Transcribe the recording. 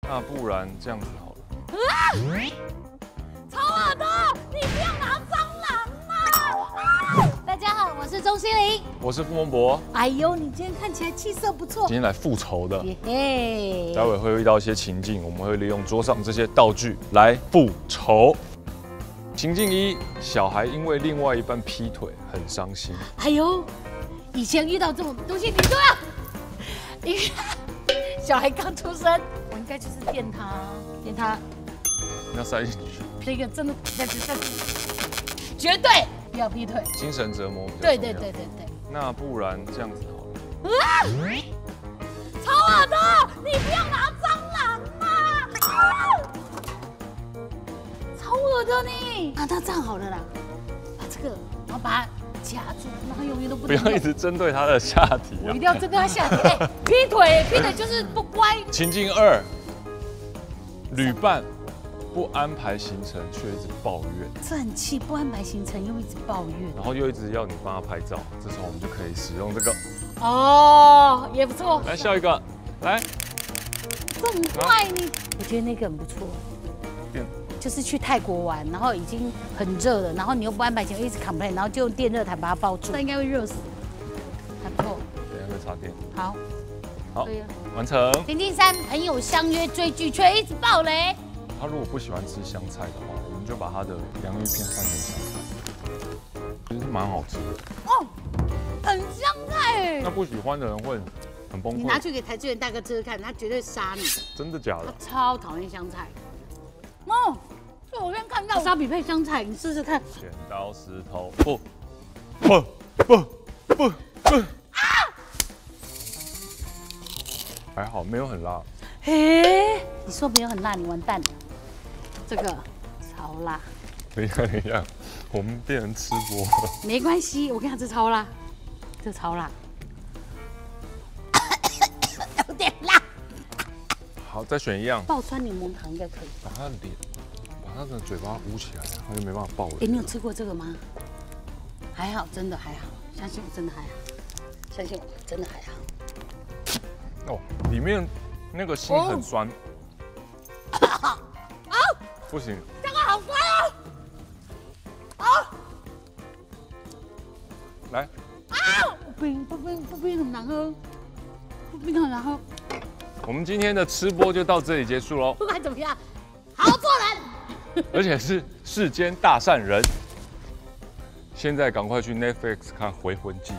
那不然这样子好了。超恶的，你不要拿蟑螂嘛！大家好，我是钟欣凌，我是傅孟博。哎呦，你今天看起来气色不错。今天来复仇的，嘿，待会会遇到一些情境，我们会利用桌上这些道具来复仇。情境一：小孩因为另外一半劈腿很伤心。哎呦，以前遇到这种东西，你都要，你看，小孩刚出生，我应该就是电他，要塞进去，这个真的再去，绝对不要劈腿。精神折磨比较重要。对。那不然这样子好了。超恶的，你不要拿蟑螂嘛！超恶的你，那这样好了啦，把这个，然后把它夹住，然后永远都不能不要一直针对他的下体啊我一定！要针对他下体。哎，劈腿就是不乖。情境二：旅伴不安排行程，却一直抱怨，生气不安排行程，又一直抱怨。然后又一直要你帮他拍照，这时候我们就可以使用这个。哦，也不错。来笑一个，来，这很坏你。我觉得那个很不错。电就是去泰国玩，然后已经很热了，然后你又不安排行程，一直 complain， 然后就用电热毯把它包住，那应该会热死。还不错。等一下会插电。好。好可以了，完成。情境三：朋友相约追剧，却一直爆雷。他如果不喜欢吃香菜的话，我们就把他的洋芋片换成香菜，其实蛮好吃的。哦，很香菜那不喜欢的人会很崩溃。你拿去给台资源大哥吃吃看，他绝对杀你。真的假的？他超讨厌香菜。哦，就我刚看到沙比配香菜，你试试看。剪刀石头布，啊！还好没有很辣。嘿，你说没有很辣，你完蛋了。这个超辣。等一下，我们变成吃播了。没关系，我跟你讲，这超辣，这超辣，有点辣。好，再选一样。爆酸柠檬糖应该可以。把他的脸，把他的嘴巴捂起来，他就没办法爆了。哎，你有吃过这个吗？还好，真的还好，相信我，真的还好，相信我，真的还好。哦，里面那个心很酸。不行，这个好酸啊！来，不冰很难喝，不冰很难喝。我们今天的吃播就到这里结束喽。不管怎么样，好好做人。而且是世间大善人。现在赶快去 Netflix 看《回魂记》。